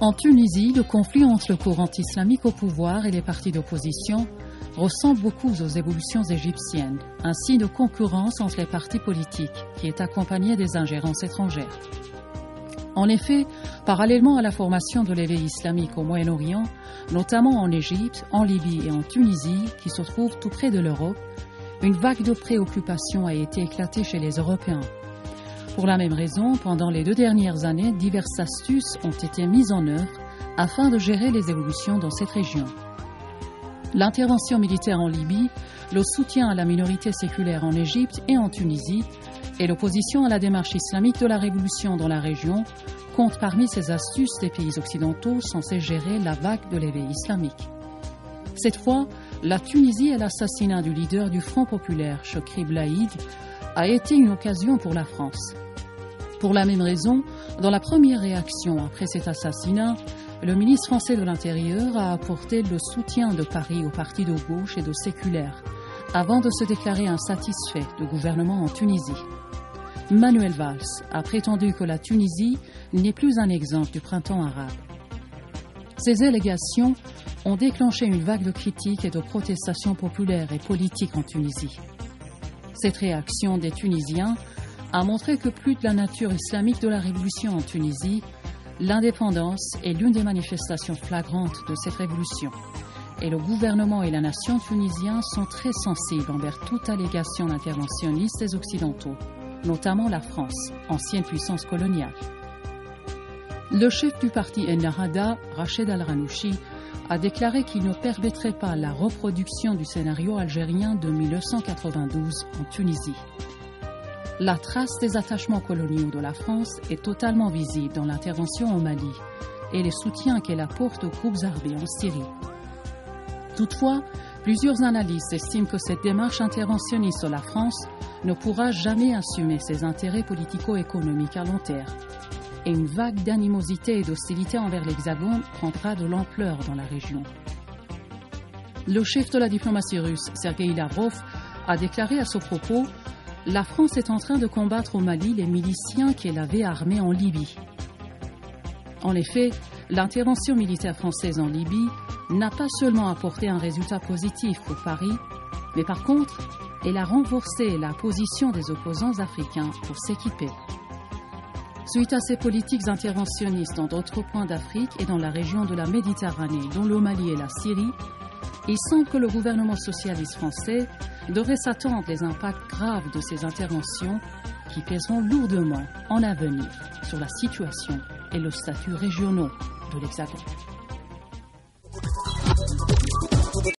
En Tunisie, le conflit entre le courant islamique au pouvoir et les partis d'opposition ressemble beaucoup aux évolutions égyptiennes, un signe de concurrence entre les partis politiques qui est accompagné des ingérences étrangères. En effet, parallèlement à la formation de l'éveil islamique au Moyen-Orient, notamment en Égypte, en Libye et en Tunisie, qui se trouvent tout près de l'Europe, une vague de préoccupation a été éclatée chez les Européens. Pour la même raison, pendant les 2 dernières années, diverses astuces ont été mises en œuvre afin de gérer les évolutions dans cette région. L'intervention militaire en Libye, le soutien à la minorité séculaire en Égypte et en Tunisie, et l'opposition à la démarche islamique de la révolution dans la région comptent parmi ces astuces des pays occidentaux censés gérer la vague de l'éveil islamique. Cette fois, la Tunisie et l'assassinat du leader du Front populaire, Chokri Blaïd, a été une occasion pour la France. Pour la même raison, dans la première réaction après cet assassinat, le ministre français de l'Intérieur a apporté le soutien de Paris aux partis de gauche et de séculaires, avant de se déclarer insatisfait du gouvernement en Tunisie. Manuel Valls a prétendu que la Tunisie n'est plus un exemple du printemps arabe. Ces allégations ont déclenché une vague de critiques et de protestations populaires et politiques en Tunisie. Cette réaction des Tunisiens a montré que plus de la nature islamique de la révolution en Tunisie, l'indépendance est l'une des manifestations flagrantes de cette révolution. Et le gouvernement et la nation tunisiens sont très sensibles envers toute allégation d'interventionniste des Occidentaux, notamment la France, ancienne puissance coloniale. Le chef du parti Ennahda, Rached Al-Ranouchi, a déclaré qu'il ne permettrait pas la reproduction du scénario algérien de 1992 en Tunisie. La trace des attachements coloniaux de la France est totalement visible dans l'intervention au Mali et les soutiens qu'elle apporte aux groupes armés en Syrie. Toutefois, plusieurs analystes estiment que cette démarche interventionniste de la France ne pourra jamais assumer ses intérêts politico-économiques à long terme. Et une vague d'animosité et d'hostilité envers l'Hexagone prendra de l'ampleur dans la région. Le chef de la diplomatie russe, Sergueï Lavrov, a déclaré à ce propos « La France est en train de combattre au Mali les miliciens qu'elle avait armés en Libye ». En effet, l'intervention militaire française en Libye n'a pas seulement apporté un résultat positif pour Paris, mais par contre, elle a renforcé la position des opposants africains pour s'équiper. Suite à ces politiques interventionnistes dans d'autres points d'Afrique et dans la région de la Méditerranée, dont le Mali et la Syrie, il semble que le gouvernement socialiste français devrait s'attendre les impacts graves de ces interventions qui pèseront lourdement en avenir sur la situation et le statut régionaux de l'Hexagone.